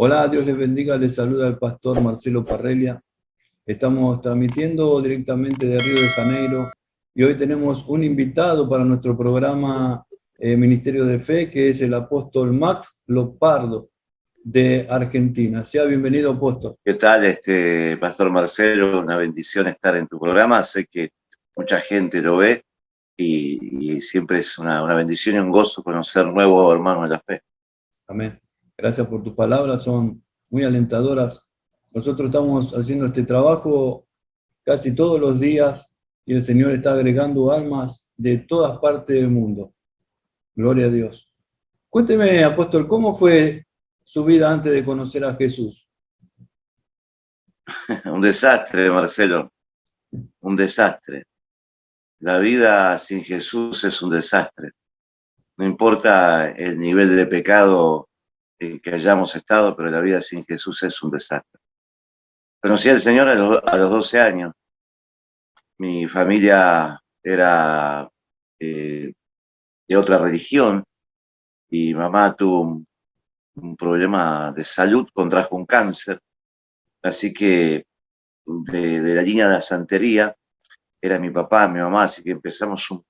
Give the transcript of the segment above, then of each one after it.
Hola, Dios les bendiga, les saluda el pastor Marcelo Parrelia. Estamos transmitiendo directamente de Río de Janeiro y hoy tenemos un invitado para nuestro programa Ministerio de Fe, que es el apóstol Max Lopardo de Argentina. Sea bienvenido, apóstol. ¿Qué tal, Pastor Marcelo? Una bendición estar en tu programa. Sé que mucha gente lo ve y siempre es una bendición y un gozo conocer nuevos hermanos de la fe. Amén. Gracias por tus palabras, son muy alentadoras. Nosotros estamos haciendo este trabajo casi todos los días y el Señor está agregando almas de todas partes del mundo. Gloria a Dios. Cuénteme, apóstol, ¿cómo fue su vida antes de conocer a Jesús? Un desastre, Marcelo, un desastre. La vida sin Jesús es un desastre. No importa el nivel de pecado en que hayamos estado, pero la vida sin Jesús es un desastre. Conocí al Señor a los 12 años. Mi familia era de otra religión y mamá tuvo un problema de salud, contrajo un cáncer, así que de la línea de la santería era mi papá, mi mamá, así que empezamos un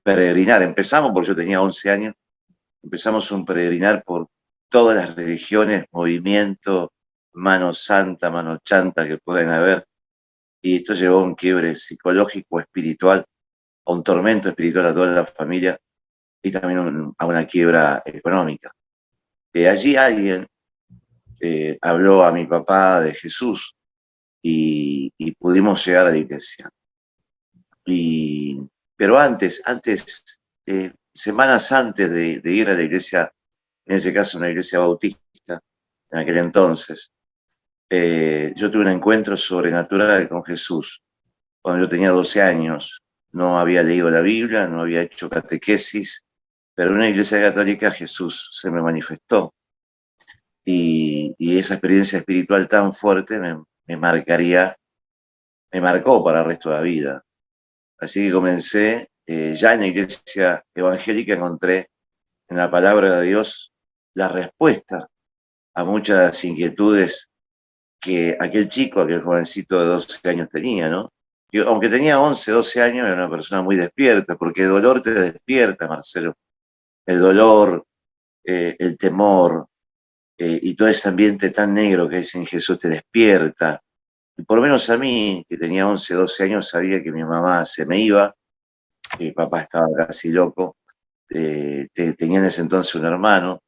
peregrinar, empezamos porque yo tenía 11 años, empezamos un peregrinar por todas las religiones, movimientos, mano santa, mano chanta que pueden haber, y esto llevó a un quiebre psicológico, espiritual, a un tormento espiritual a toda la familia y también a una quiebra económica. Allí alguien habló a mi papá de Jesús y pudimos llegar a la iglesia. Pero antes, semanas antes de ir a la iglesia, en ese caso una iglesia bautista, en aquel entonces, yo tuve un encuentro sobrenatural con Jesús. Cuando yo tenía 12 años, no había leído la Biblia, no había hecho catequesis, pero en una iglesia católica Jesús se me manifestó. Y esa experiencia espiritual tan fuerte me marcó para el resto de la vida. Así que comencé, ya en la iglesia evangélica encontré en la palabra de Dios la respuesta a muchas inquietudes que aquel chico, aquel jovencito de 12 años tenía, ¿no? Yo, aunque tenía 11, 12 años, era una persona muy despierta, porque el dolor te despierta, Marcelo. El dolor, el temor, y todo ese ambiente tan negro que es en Jesús te despierta. Y por lo menos a mí, que tenía 11, 12 años, sabía que mi mamá se me iba, que mi papá estaba casi loco, tenía en ese entonces un hermano,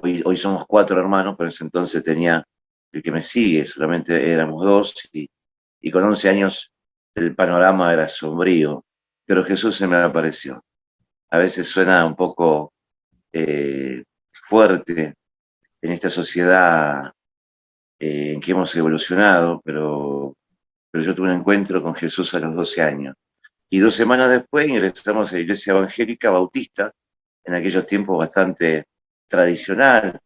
hoy somos 4 hermanos, pero en ese entonces tenía el que me sigue, solamente éramos 2, y con 11 años el panorama era sombrío, pero Jesús se me apareció. A veces suena un poco fuerte en esta sociedad en que hemos evolucionado, pero yo tuve un encuentro con Jesús a los 12 años. Y 2 semanas después ingresamos a la iglesia evangélica bautista, en aquellos tiempos bastante tradicional,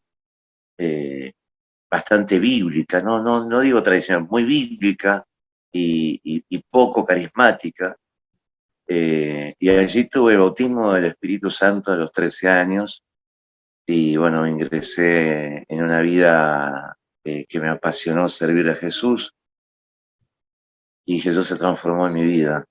bastante bíblica, no digo tradicional, muy bíblica y poco carismática. Y allí tuve bautismo del Espíritu Santo a los 13 años y bueno, ingresé en una vida que me apasionó servir a Jesús y Jesús se transformó en mi vida.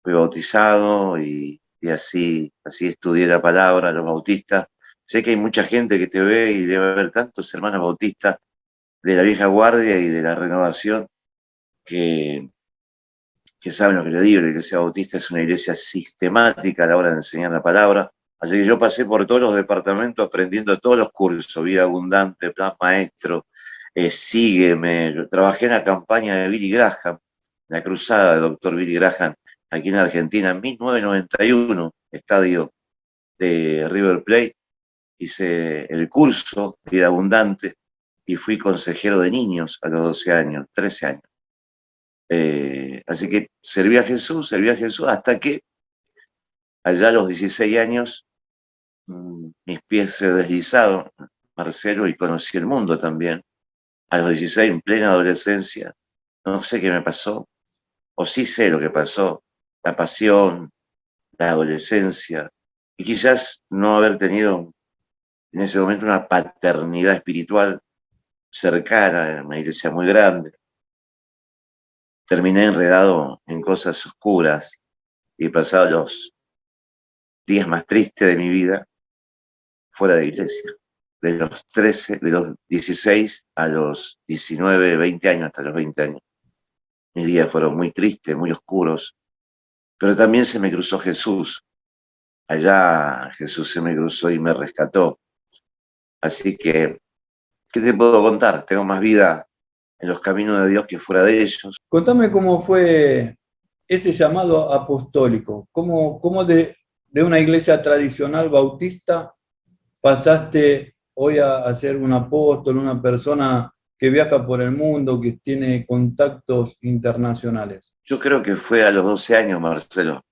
Fui bautizado y así estudié la palabra, los bautistas. Sé que hay mucha gente que te ve y debe haber tantos hermanos bautistas de la vieja guardia y de la renovación que, que saben lo que le digo. La iglesia bautista es una iglesia sistemática a la hora de enseñar la palabra. Así que yo pasé por todos los departamentos aprendiendo todos los cursos, Vida Abundante, Plan Maestro, Sígueme. Yo trabajé en la campaña de Billy Graham, la cruzada del doctor Billy Graham, aquí en Argentina, en 1991, estadio de River Plate. Hice el curso Vida Abundante y fui consejero de niños a los 12 años, 13 años. Así que serví a Jesús, hasta que allá a los 16 años mis pies se deslizaron, Marcelo, y conocí el mundo también. A los 16, en plena adolescencia, no sé qué me pasó, o sí sé lo que pasó, la pasión, la adolescencia, y quizás no haber tenido en ese momento una paternidad espiritual cercana, en una iglesia muy grande. Terminé enredado en cosas oscuras y he pasado los días más tristes de mi vida fuera de iglesia. De los 16 a los 19, 20 años, hasta los 20 años. Mis días fueron muy tristes, muy oscuros, pero también se me cruzó Jesús. Allá Jesús se me cruzó y me rescató. Así que, ¿qué te puedo contar? Tengo más vida en los caminos de Dios que fuera de ellos. Contame cómo fue ese llamado apostólico, cómo de una iglesia tradicional bautista pasaste hoy a ser un apóstol, una persona que viaja por el mundo, que tiene contactos internacionales. Yo creo que fue a los 12 años, Marcelo.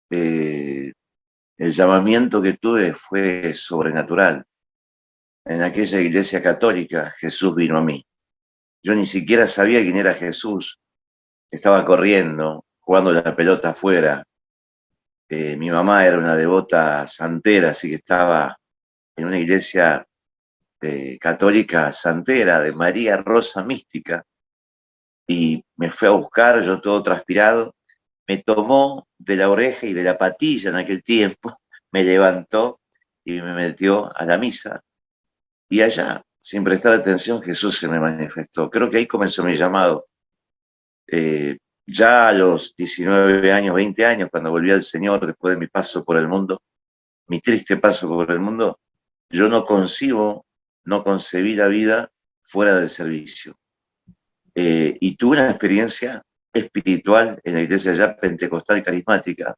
El llamamiento que tuve fue sobrenatural. En aquella iglesia católica, Jesús vino a mí. Yo ni siquiera sabía quién era Jesús. Estaba corriendo, jugando la pelota afuera. Mi mamá era una devota santera, así que estaba en una iglesia católica santera de María Rosa Mística. Y me fue a buscar, yo todo transpirado. Me tomó de la oreja y de la patilla en aquel tiempo, me levantó y me metió a la misa. Y allá, sin prestar atención, Jesús se me manifestó. Creo que ahí comenzó mi llamado. Ya a los 19 años, 20 años, cuando volví al Señor, después de mi paso por el mundo, mi triste paso por el mundo, yo no concebí la vida fuera del servicio. Y tuve una experiencia espiritual en la iglesia ya pentecostal carismática,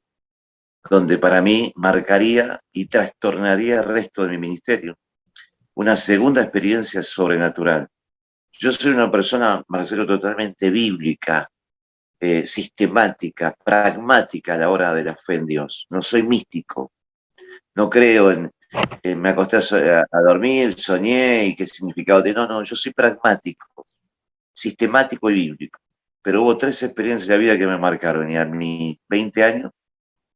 donde para mí marcaría y trastornaría el resto de mi ministerio. Una segunda experiencia sobrenatural. Yo soy una persona, Marcelo, totalmente bíblica, sistemática, pragmática a la hora de la fe en Dios. No soy místico, no creo en me acosté a dormir, soñé y qué significado tiene. No, yo soy pragmático, sistemático y bíblico. Pero hubo 3 experiencias de la vida que me marcaron y a mis 20 años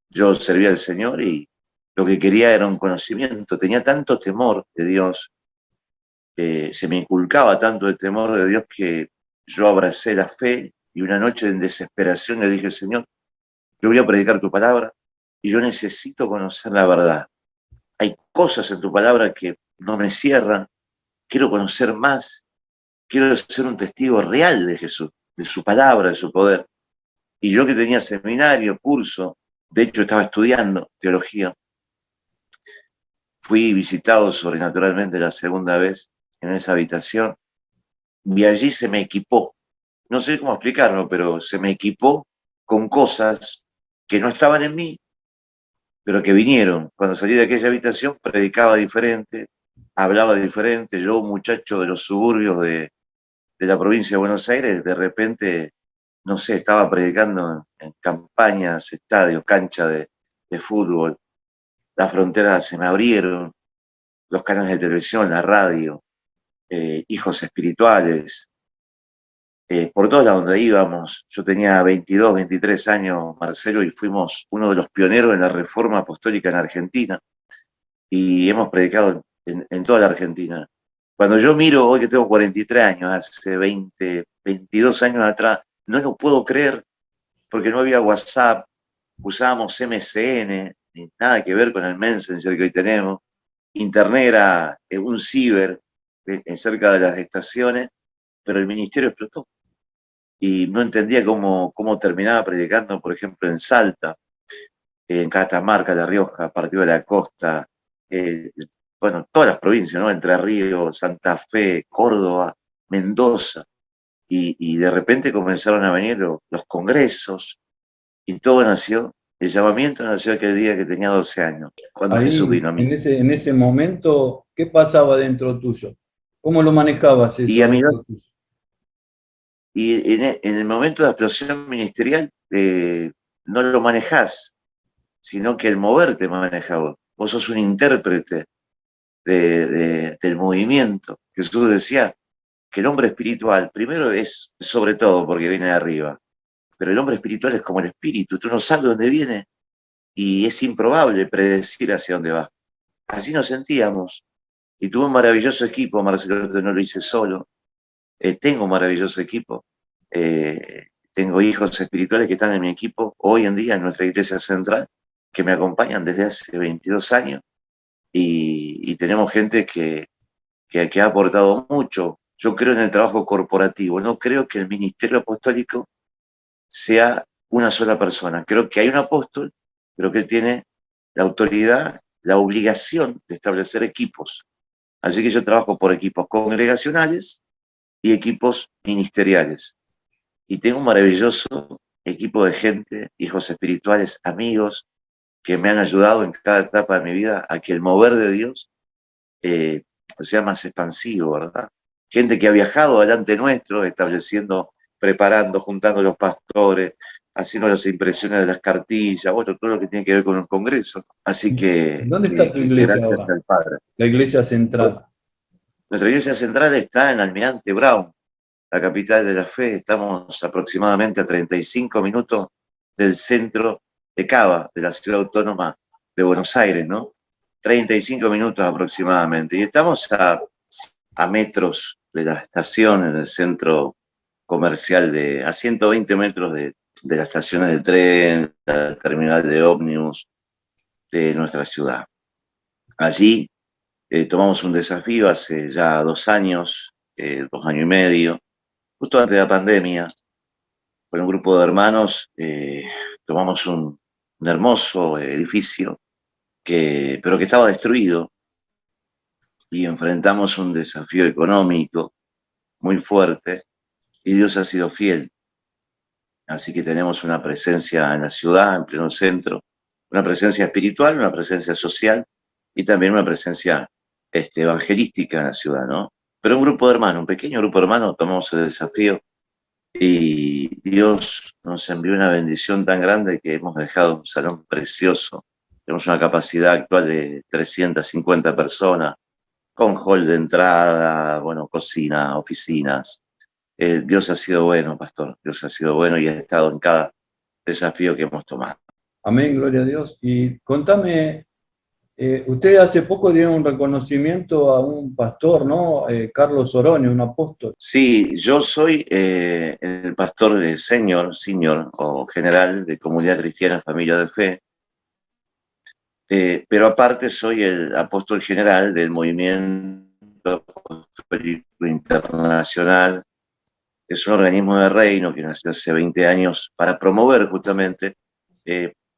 yo servía al Señor y lo que quería era un conocimiento. Tenía tanto temor de Dios, se me inculcaba tanto el temor de Dios que yo abracé la fe y una noche en desesperación le dije, Señor, yo voy a predicar tu palabra y yo necesito conocer la verdad. Hay cosas en tu palabra que no me cierran, quiero conocer más, quiero ser un testigo real de Jesús, de su palabra, de su poder. Y yo que tenía seminario, curso, de hecho estaba estudiando teología, fui visitado sobrenaturalmente la segunda vez en esa habitación y allí se me equipó, no sé cómo explicarlo, pero se me equipó con cosas que no estaban en mí, pero que vinieron. Cuando salí de aquella habitación predicaba diferente, hablaba diferente. Yo, un muchacho de los suburbios de la provincia de Buenos Aires, de repente, no sé, estaba predicando en campañas, estadios, canchas de fútbol. Las fronteras se me abrieron, los canales de televisión, la radio, hijos espirituales, por todos lados donde íbamos. Yo tenía 22, 23 años, Marcelo, y fuimos uno de los pioneros en la reforma apostólica en Argentina. Y hemos predicado en toda la Argentina. Cuando yo miro, hoy que tengo 43 años, hace 20, 22 años atrás, no lo puedo creer, porque no había WhatsApp, usábamos MSN, nada que ver con el Messenger que hoy tenemos. Internet era un ciber cerca de las estaciones, pero el ministerio explotó. Y no entendía cómo terminaba predicando, por ejemplo, en Salta, en Catamarca, La Rioja, Partido de la Costa, bueno, todas las provincias, ¿no? Entre Ríos, Santa Fe, Córdoba, Mendoza. Y de repente comenzaron a venir los congresos y todo nació, el llamamiento nació aquel día que tenía 12 años, cuando Jesús Ahí, vino a mí. en ese momento, ¿qué pasaba dentro tuyo? ¿Cómo lo manejabas Y, eso a mí, dentro tuyo? y en el momento de explosión ministerial no lo manejás, sino que el mover te maneja vos. Vos sos un intérprete del movimiento. Jesús decía que el hombre espiritual, primero es sobre todo porque viene de arriba, pero el hombre espiritual es como el espíritu, tú no sabes dónde viene y es improbable predecir hacia dónde va. así nos sentíamos. Y tuve un maravilloso equipo, Marcelo, que no lo hice solo. Tengo un maravilloso equipo. Tengo hijos espirituales que están en mi equipo hoy en día en nuestra iglesia central, que me acompañan desde hace 22 años. Y tenemos gente que ha aportado mucho. Yo creo en el trabajo corporativo, no creo que el ministerio apostólico sea una sola persona. Creo que hay un apóstol, pero que él tiene la autoridad, la obligación de establecer equipos. Así que yo trabajo por equipos congregacionales y equipos ministeriales. Y tengo un maravilloso equipo de gente, hijos espirituales, amigos, que me han ayudado en cada etapa de mi vida a que el mover de Dios sea más expansivo, ¿verdad? Gente que ha viajado delante nuestro, estableciendo, preparando, juntando los pastores, haciendo las impresiones de las cartillas, bueno, todo lo que tiene que ver con el Congreso. Así que ¿Dónde está tu iglesia gracias ahora? al Padre. La iglesia central. Nuestra iglesia central está en Almirante Brown, la capital de la fe. Estamos aproximadamente a 35 minutos del centro de Cava, de la ciudad autónoma de Buenos Aires, ¿no? 35 minutos aproximadamente. Y estamos a metros de la estación, en el centro comercial, a 120 metros de las estaciones de tren, la terminal de ómnibus de nuestra ciudad. Allí tomamos un desafío hace ya 2 años, 2 años y medio, justo antes de la pandemia, con un grupo de hermanos, tomamos un hermoso edificio, pero que estaba destruido, y enfrentamos un desafío económico muy fuerte, y Dios ha sido fiel. Así que tenemos una presencia en la ciudad, en pleno centro, una presencia espiritual, una presencia social, y también una presencia evangelística en la ciudad, ¿no? Pero un grupo de hermanos, un pequeño grupo de hermanos, tomamos el desafío y Dios nos envió una bendición tan grande que hemos dejado un salón precioso. Tenemos una capacidad actual de 350 personas, con hall de entrada, bueno, cocina, oficinas. Dios ha sido bueno, pastor. Dios ha sido bueno y ha estado en cada desafío que hemos tomado. Amén, gloria a Dios. Y contame, usted hace poco dieron un reconocimiento a un pastor, ¿no? Carlos Oroño, un apóstol. Sí, yo soy el pastor de senior o general de Comunidad Cristiana Familia de Fe, pero aparte soy el apóstol general del Movimiento Apostólico Internacional. Es un organismo de reino que nació hace 20 años para promover justamente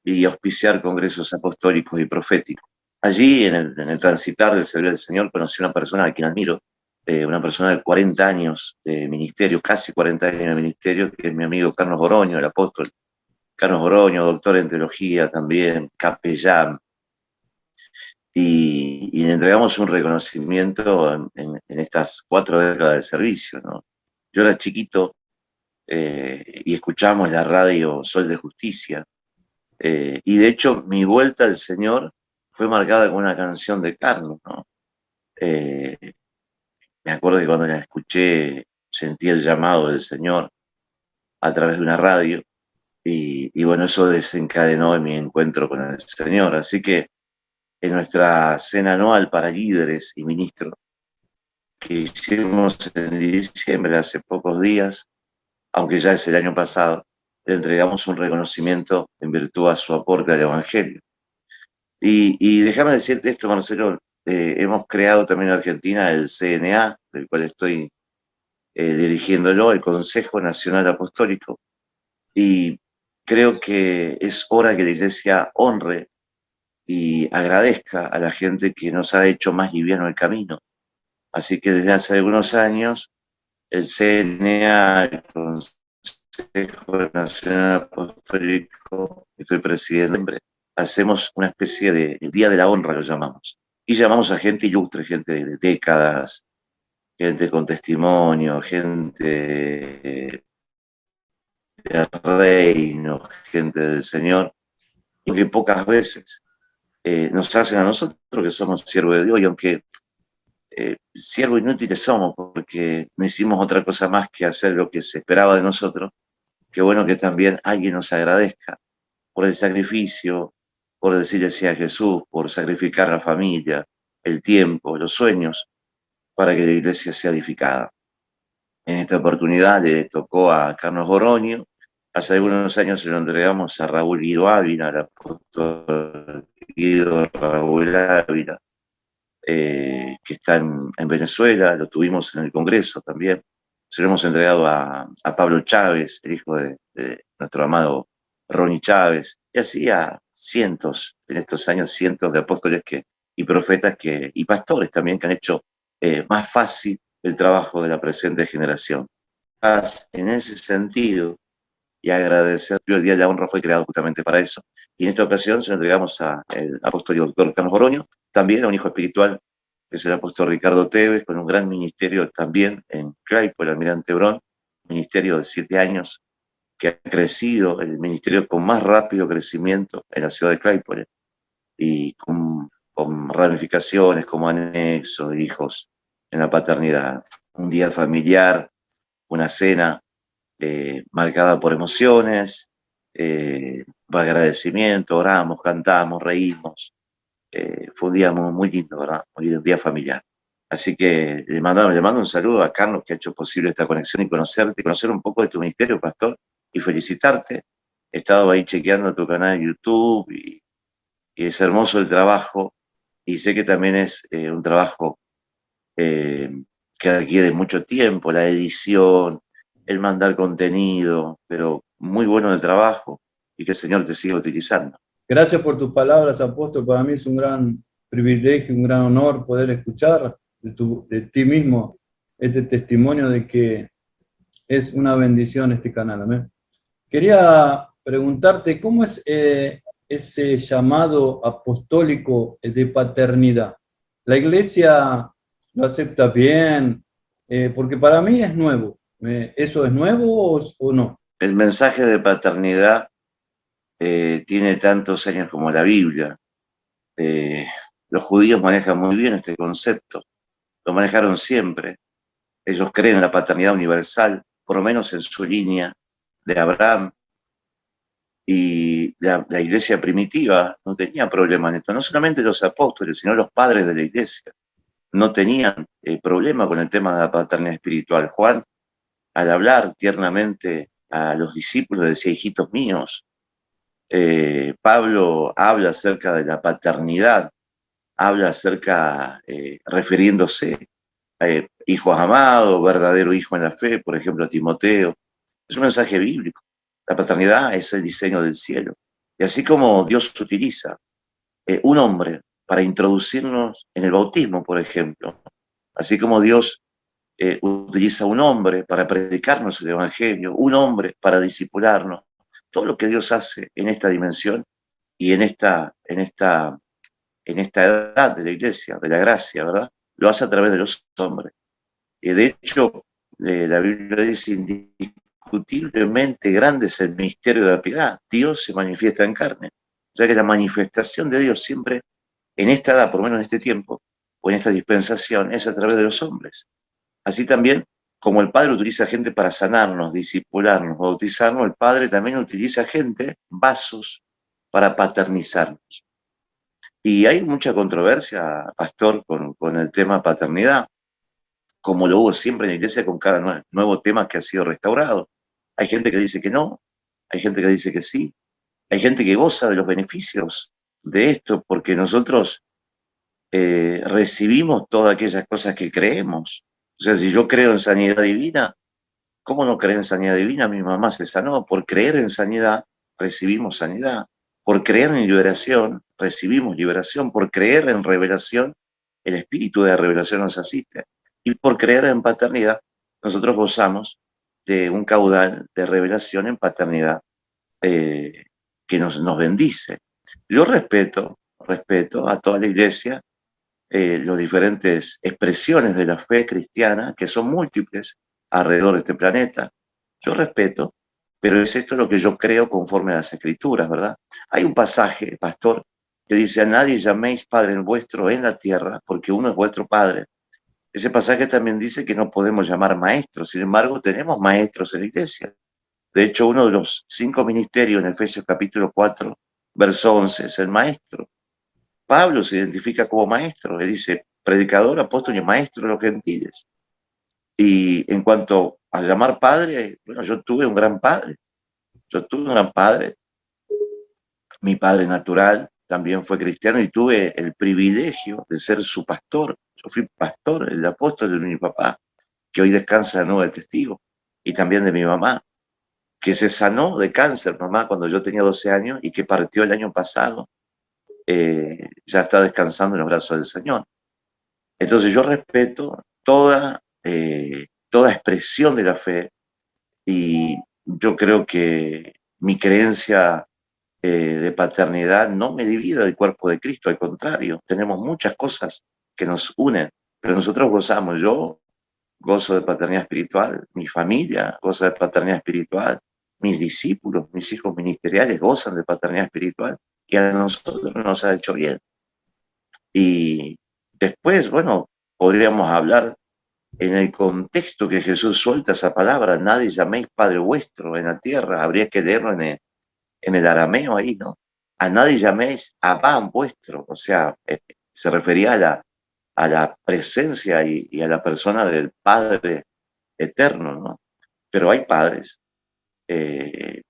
y auspiciar congresos apostólicos y proféticos. Allí, en el transitar del servicio del Señor, conocí a una persona a quien admiro, una persona de 40 años de ministerio, casi 40 años de ministerio, que es mi amigo Carlos Oroño, el apóstol Carlos Oroño, doctor en teología también, capellán, y le entregamos un reconocimiento en estas 4 décadas de servicio, ¿no? Yo era chiquito y escuchábamos la radio Sol de Justicia, y de hecho mi vuelta al Señor fue marcada con una canción de Carlos, ¿no? Me acuerdo que cuando la escuché sentí el llamado del Señor a través de una radio, y bueno, eso desencadenó en mi encuentro con el Señor. Así que en nuestra cena anual para líderes y ministros que hicimos en diciembre, hace pocos días, aunque ya es el año pasado, le entregamos un reconocimiento en virtud a su aporte al Evangelio. Y déjame decirte esto, Marcelo, hemos creado también en Argentina el CNA, del cual estoy dirigiéndolo, el Consejo Nacional Apostólico, y creo que es hora que la Iglesia honre y agradezca a la gente que nos ha hecho más liviano el camino. Así que desde hace algunos años, el CNA, el Consejo Nacional Apostólico, que estoy presidiendo, hacemos una especie de Día de la Honra, lo llamamos. Y llamamos a gente ilustre, gente de décadas, gente con testimonio, gente del reino, gente del Señor, y que pocas veces nos hacen a nosotros que somos siervos de Dios, y aunque siervos inútiles somos, porque no hicimos otra cosa más que hacer lo que se esperaba de nosotros, qué bueno que también alguien nos agradezca por el sacrificio, por decirle sí a Jesús, por sacrificar la familia, el tiempo, los sueños, para que la iglesia sea edificada. En esta oportunidad le tocó a Carlos Oroño. Hace algunos años se lo entregamos a Raúl Guido Ávila, al apóstol Guido Raúl Ávila, que está en Venezuela, lo tuvimos en el Congreso también. Se lo hemos entregado a Pablo Chávez, el hijo de nuestro amado Ronnie Chávez, y así a cientos, en estos años, cientos de apóstoles y profetas y pastores también que han hecho más fácil el trabajo de la presente generación. En ese sentido, y agradecer, el Día de la Honra fue creado justamente para eso, y en esta ocasión se lo entregamos al apóstol y doctor Carlos Oroño, también a un hijo espiritual, que es el apóstol Ricardo Tevez, con un gran ministerio también en Claypole, Almirante Brown, ministerio de 7 años, que ha crecido, el ministerio con más rápido crecimiento en la ciudad de Claypole, y con ramificaciones como anexo, hijos en la paternidad. Un día familiar, una cena marcada por emociones, agradecimiento, oramos, cantamos, reímos. Fue un día muy, muy lindo, ¿verdad? Muy lindo, un día familiar. Así que le mando un saludo a Carlos, que ha hecho posible esta conexión y conocer un poco de tu ministerio, pastor, y felicitarte. He estado ahí chequeando tu canal de YouTube y es hermoso el trabajo, y sé que también es un trabajo que requiere mucho tiempo, la edición, el mandar contenido, pero muy bueno el trabajo y que el Señor te siga utilizando. Gracias por tus palabras, apóstol. Para mí es un gran privilegio, un gran honor poder escuchar de ti mismo este testimonio de que es una bendición este canal. Amén. Quería preguntarte, ¿cómo es ese llamado apostólico de paternidad? ¿La iglesia lo acepta bien? Porque para mí es nuevo. ¿Eso es nuevo o no? El mensaje de paternidad tiene tantos años como la Biblia. Los judíos manejan muy bien este concepto, lo manejaron siempre. Ellos creen en la paternidad universal, por lo menos en su línea de Abraham, y la iglesia primitiva no tenía problema en esto. No solamente los apóstoles, sino los padres de la iglesia no tenían problema con el tema de la paternidad espiritual. Juan, al hablar tiernamente a los discípulos, decía: hijitos míos. Pablo habla acerca de la paternidad, habla acerca, refiriéndose a hijos amados, verdadero hijo en la fe, por ejemplo, a Timoteo. Es un mensaje bíblico. La paternidad es el diseño del cielo. Y así como Dios utiliza un hombre para introducirnos en el bautismo, por ejemplo, así como Dios utiliza un hombre para predicarnos el evangelio, un hombre para discipularnos, todo lo que Dios hace en esta dimensión y en esta edad de la iglesia, de la gracia, ¿verdad? Lo hace a través de los hombres. De hecho, la Biblia dice: indiscutiblemente grande es el misterio de la piedad. Dios se manifiesta en carne. O sea que la manifestación de Dios siempre, en esta edad, por lo menos en este tiempo, o en esta dispensación, es a través de los hombres. Así también, como el Padre utiliza gente para sanarnos, discipularnos, bautizarnos, el Padre también utiliza gente, vasos, para paternizarnos. Y hay mucha controversia, pastor, con el tema paternidad, como lo hubo siempre en la iglesia con cada nuevo tema que ha sido restaurado. Hay gente que dice que no, hay gente que dice que sí, hay gente que goza de los beneficios de esto, porque nosotros recibimos todas aquellas cosas que creemos. O sea, si yo creo en sanidad divina, ¿cómo no creer en sanidad divina? Mi mamá se sanó. Por creer en sanidad, recibimos sanidad. Por creer en liberación, recibimos liberación. Por creer en revelación, el espíritu de la revelación nos asiste. Y por creer en paternidad, nosotros gozamos de un caudal de revelación en paternidad que nos bendice. Yo respeto a toda la iglesia, las diferentes expresiones de la fe cristiana, que son múltiples alrededor de este planeta. Yo respeto, pero es esto lo que yo creo conforme a las Escrituras, ¿verdad? Hay un pasaje, pastor, que dice: a nadie llaméis Padre vuestro en la tierra, porque uno es vuestro Padre. Ese pasaje también dice que no podemos llamar maestros, sin embargo, tenemos maestros en la iglesia. De hecho, uno de los 5 ministerios en Efesios capítulo 4 verso 11, es el maestro. Pablo se identifica como maestro, le dice predicador, apóstol y maestro de los gentiles. Y en cuanto a llamar padre, bueno, yo tuve un gran padre. Yo tuve un gran padre. Mi padre natural también fue cristiano y tuve el privilegio de ser su pastor. Yo fui pastor, el apóstol de mi papá, que hoy descansa de nuevo de testigo, y también de mi mamá, que se sanó de cáncer, mamá, cuando yo tenía 12 años y que partió el año pasado. Ya está descansando en los brazos del Señor. Entonces yo respeto toda expresión de la fe y yo creo que mi creencia de paternidad no me divide del cuerpo de Cristo, al contrario, tenemos muchas cosas que nos unen, pero nosotros gozamos. Yo gozo de paternidad espiritual, mi familia goza de paternidad espiritual, mis discípulos, mis hijos ministeriales gozan de paternidad espiritual y a nosotros nos ha hecho bien. Y después, bueno, podríamos hablar en el contexto que Jesús suelta esa palabra, nadie llaméis Padre vuestro en la tierra, habría que leerlo en el arameo ahí, ¿no? A nadie llaméis Abba vuestro, o sea, se refería a la presencia y a la persona del Padre eterno, ¿no? Pero hay padres, eh,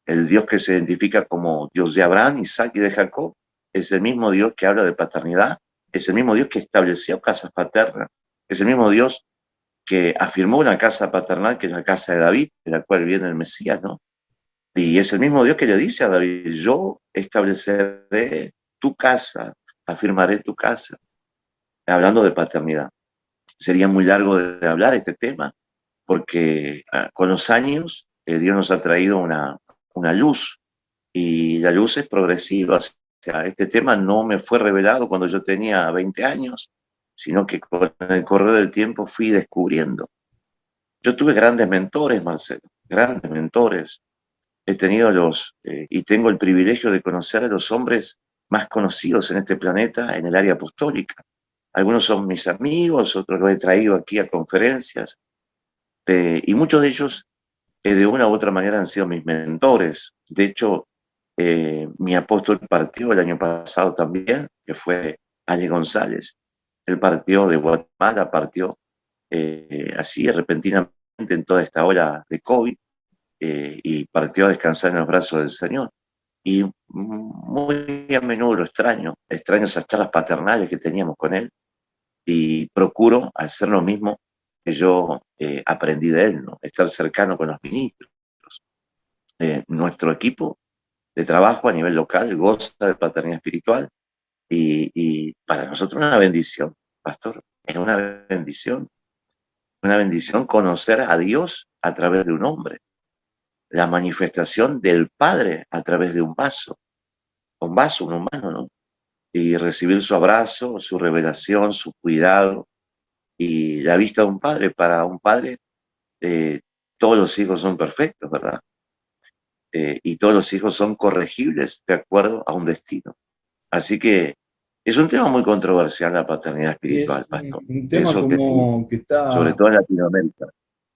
el Dios que se identifica como Dios de Abraham, Isaac y de Jacob, es el mismo Dios que habla de paternidad, es el mismo Dios que estableció casas paternas, es el mismo Dios que afirmó una casa paternal que es la casa de David, de la cual viene el Mesías, ¿no? Y es el mismo Dios que le dice a David, yo estableceré tu casa, afirmaré tu casa, hablando de paternidad. Sería muy largo de hablar este tema, porque con los años Dios nos ha traído una luz, y la luz es progresiva. O sea, este tema no me fue revelado cuando yo tenía 20 años, sino que con el correr del tiempo fui descubriendo. Yo tuve grandes mentores, Marcelo, grandes mentores. He tenido y tengo el privilegio de conocer a los hombres más conocidos en este planeta en el área apostólica. Algunos son mis amigos, otros los he traído aquí a conferencias, y muchos de ellos de una u otra manera han sido mis mentores. De hecho, mi apóstol partió el año pasado también, que fue Ale González. Él partió de Guatemala, partió así repentinamente en toda esta ola de COVID, y partió a descansar en los brazos del Señor. Y muy a menudo lo extraño esas charlas paternales que teníamos con él, y procuro hacer lo mismo que yo aprendí de él, ¿no? Estar cercano con los ministros. Nuestro equipo de trabajo a nivel local goza de paternidad espiritual, y para nosotros una bendición, pastor, es una bendición conocer a Dios a través de un hombre, la manifestación del Padre a través de un vaso, un humano, ¿no? Y recibir su abrazo, su revelación, su cuidado y la vista de un padre. Para un padre, todos los hijos son perfectos, ¿verdad? Y todos los hijos son corregibles de acuerdo a un destino. Así que es un tema muy controversial la paternidad Y es espiritual, pastor. un tema Eso que como que sobre está todo en Latinoamérica.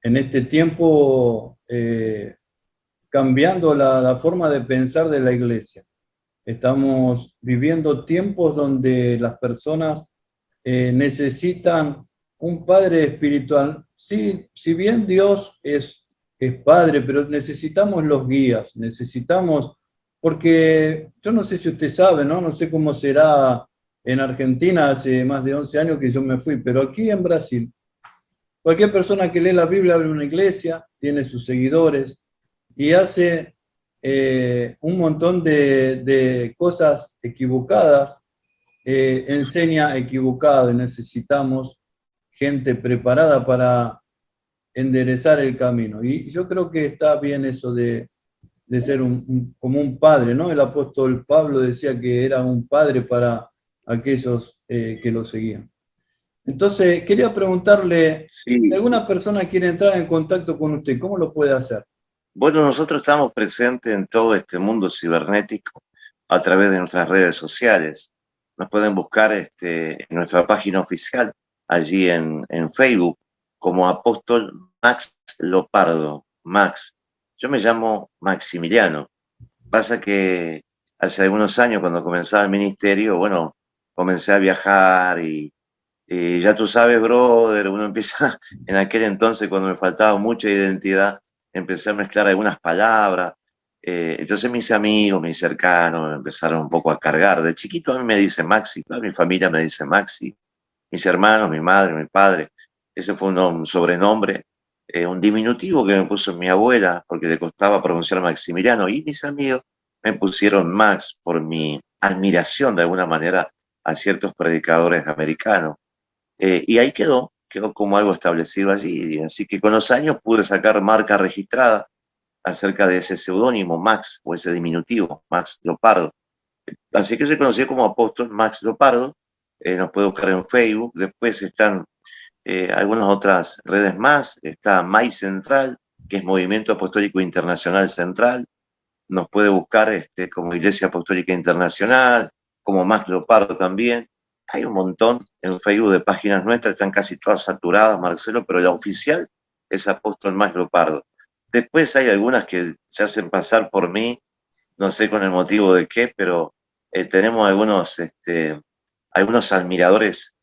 en este tiempo cambiando la forma de pensar de la iglesia. Estamos viviendo tiempos donde las personas necesitan un padre espiritual. Sí, si bien Dios es padre, pero necesitamos los guías, necesitamos, porque yo no sé si usted sabe, ¿no? No sé cómo será en Argentina, hace más de 11 años que yo me fui, pero aquí en Brasil, cualquier persona que lee la Biblia abre una iglesia, tiene sus seguidores y hace un montón de cosas equivocadas, enseña equivocado, y necesitamos gente preparada para enderezar el camino. Y yo creo que está bien eso de ser como un padre, ¿no? El apóstol Pablo decía que era un padre para aquellos que lo seguían. Entonces, quería preguntarle, si Sí, alguna persona quiere entrar en contacto con usted, ¿cómo lo puede hacer? bueno, nosotros estamos presentes en todo este mundo cibernético a través de nuestras redes sociales. Nos pueden buscar en nuestra página oficial, allí en Facebook, como Apóstol Max Lopardo. Max. Yo me llamo Maximiliano. Pasa que hace algunos años, cuando comenzaba el ministerio, bueno, comencé a viajar y ya tú sabes, brother, uno empieza, en aquel entonces cuando me faltaba mucha identidad, empecé a mezclar algunas palabras. Entonces mis amigos, mis cercanos, me empezaron un poco a cargar. De chiquito a mí me dice Maxi, toda mi familia me dice Maxi, mis hermanos, mi madre, mi padre. Ese fue un sobrenombre, un diminutivo que me puso mi abuela, porque le costaba pronunciar Maximiliano, y mis amigos me pusieron Max por mi admiración de alguna manera a ciertos predicadores americanos. Y ahí quedó como algo establecido allí. Así que con los años pude sacar marca registrada acerca de ese seudónimo Max, o ese diminutivo, Max Lopardo. Así que se conoció como apóstol Max Lopardo. Nos puede buscar en Facebook. Después están algunas otras redes más. Está MAI Central, que es Movimiento Apostólico Internacional Central. Nos puede buscar como Iglesia Apostólica Internacional, como Max Lopardo también. Hay un montón en Facebook de páginas nuestras, están casi todas saturadas, Marcelo, pero la oficial es Apóstol Max Lopardo. Después hay algunas que se hacen pasar por mí, no sé con el motivo de qué, pero tenemos algunos admiradores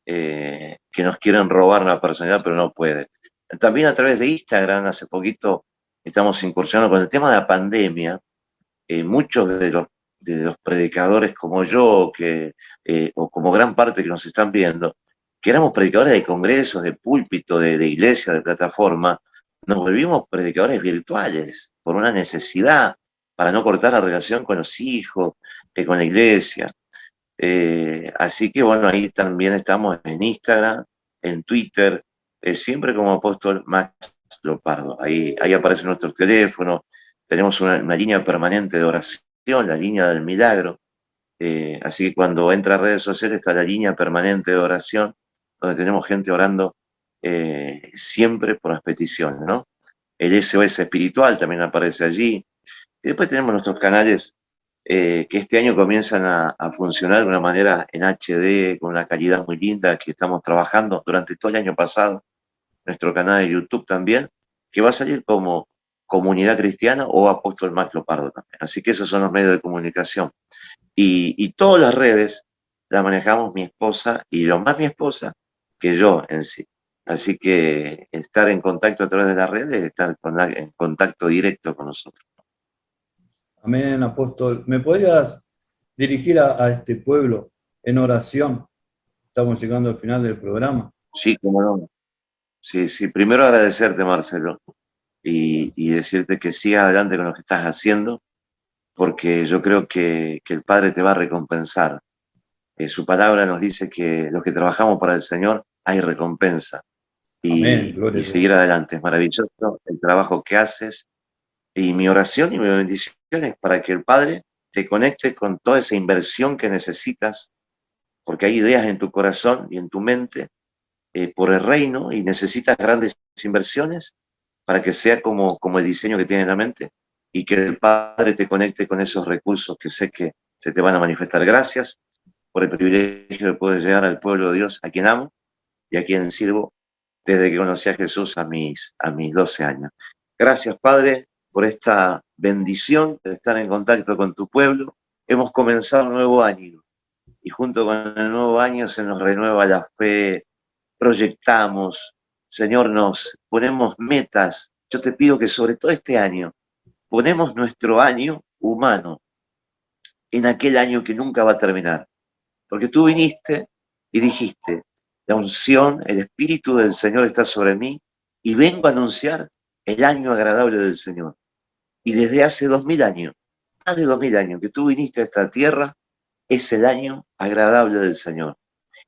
que nos quieren robar la personalidad, pero no pueden. También a través de Instagram, hace poquito estamos incursionando con el tema de la pandemia. Muchos de los predicadores como yo, o como gran parte que nos están viendo, que éramos predicadores de congresos, de púlpito, de iglesia, de plataforma, nos volvimos predicadores virtuales por una necesidad para no cortar la relación con los hijos, con la iglesia. Así que bueno, ahí también estamos en Instagram, en Twitter, siempre como Apóstol Max Lopardo. Ahí aparece nuestro teléfono, tenemos una línea permanente de oración, la línea del milagro. Así que cuando entra a redes sociales está la línea permanente de oración, donde tenemos gente orando siempre por las peticiones, ¿no? El SOS espiritual también aparece allí. Y después tenemos nuestros canales que este año comienzan a funcionar de una manera en HD, con una calidad muy linda, que estamos trabajando durante todo el año pasado. Nuestro canal de YouTube también, que va a salir como Comunidad Cristiana o Apóstol Max Lopardo también. Así que esos son los medios de comunicación. Y todas las redes las manejamos mi esposa y yo, más mi esposa que yo en sí. Así que estar en contacto a través de las redes es estar en contacto directo con nosotros. Amén, apóstol. ¿Me podrías dirigir a este pueblo en oración? Estamos llegando al final del programa. Sí, cómo no. Sí, sí. Primero agradecerte, Marcelo, y decirte que sigas adelante con lo que estás haciendo, porque yo creo que el Padre te va a recompensar. Su palabra nos dice que los que trabajamos para el Señor hay recompensa. Amén, Y gloria a Dios. seguir adelante. Es maravilloso el trabajo que haces. Y mi oración y mi bendición es para que el Padre te conecte con toda esa inversión que necesitas, porque hay ideas en tu corazón y en tu mente por el reino y necesitas grandes inversiones para que sea como el diseño que tiene en la mente, y que el Padre te conecte con esos recursos que sé que se te van a manifestar. Gracias por el privilegio de poder llegar al pueblo de Dios, a quien amo y a quien sirvo desde que conocí a Jesús a mis 12 años. Gracias, Padre, por esta bendición de estar en contacto con tu pueblo. Hemos comenzado un nuevo año y junto con el nuevo año se nos renueva la fe, proyectamos, Señor, nos ponemos metas. Yo te pido que sobre todo este año ponemos nuestro año humano en aquel año que nunca va a terminar. Porque tú viniste y dijiste, la unción, el Espíritu del Señor está sobre mí y vengo a anunciar el año agradable del Señor. Y desde hace 2000 años, más de 2000 años que tú viniste a esta tierra, es el año agradable del Señor.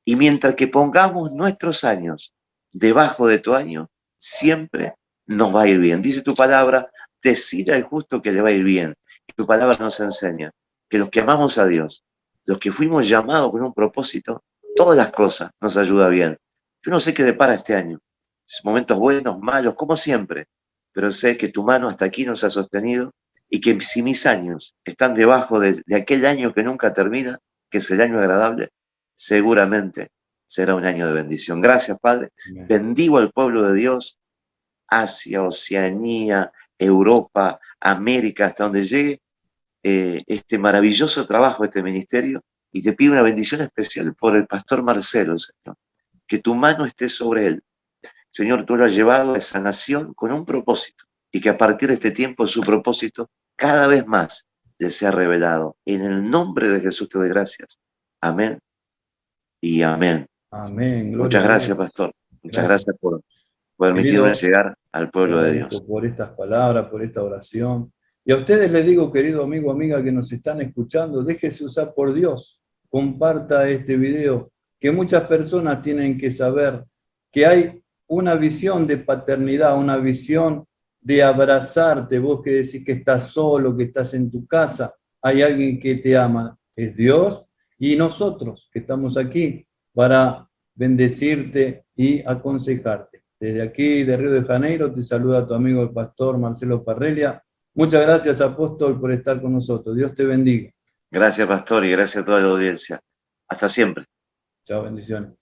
Y mientras que pongamos nuestros años debajo de tu año, siempre nos va a ir bien. Dice tu palabra, decir al justo que le va a ir bien. Y tu palabra nos enseña que los que amamos a Dios, los que fuimos llamados con un propósito, todas las cosas nos ayuda bien. Yo no sé qué depara este año, momentos buenos, malos, como siempre, pero sé que tu mano hasta aquí nos ha sostenido y que si mis años están debajo de aquel año que nunca termina, que es el año agradable, seguramente será un año de bendición. Gracias, Padre. Amén. Bendigo al pueblo de Dios, Asia, Oceanía, Europa, América, hasta donde llegue, este maravilloso trabajo, este ministerio, y te pido una bendición especial por el pastor Marcelo, Señor, que tu mano esté sobre él. Señor, tú lo has llevado a esa nación con un propósito, y que a partir de este tiempo su propósito cada vez más le sea revelado. En el nombre de Jesús te doy gracias. Amén y amén. Amén. Gloria Muchas a gracias, Dios. pastor. Muchas Gracias. gracias por permitirme Querido, llegar al te pueblo de Dios. agradezco por estas palabras, por esta oración. Y a ustedes les digo, querido amigo, amiga, que nos están escuchando, déjese usar por Dios. Comparta este video, que muchas personas tienen que saber que hay una visión de paternidad, una visión de abrazarte. Vos que decís que estás solo, que estás en tu casa, hay alguien que te ama, es Dios, y nosotros que estamos aquí para bendecirte y aconsejarte. Desde aquí, de Río de Janeiro, te saluda tu amigo el pastor Marcelo Parrelia. Muchas gracias, apóstol, por estar con nosotros. Dios te bendiga. Gracias, pastor, y gracias a toda la audiencia. Hasta siempre. Chao, bendiciones.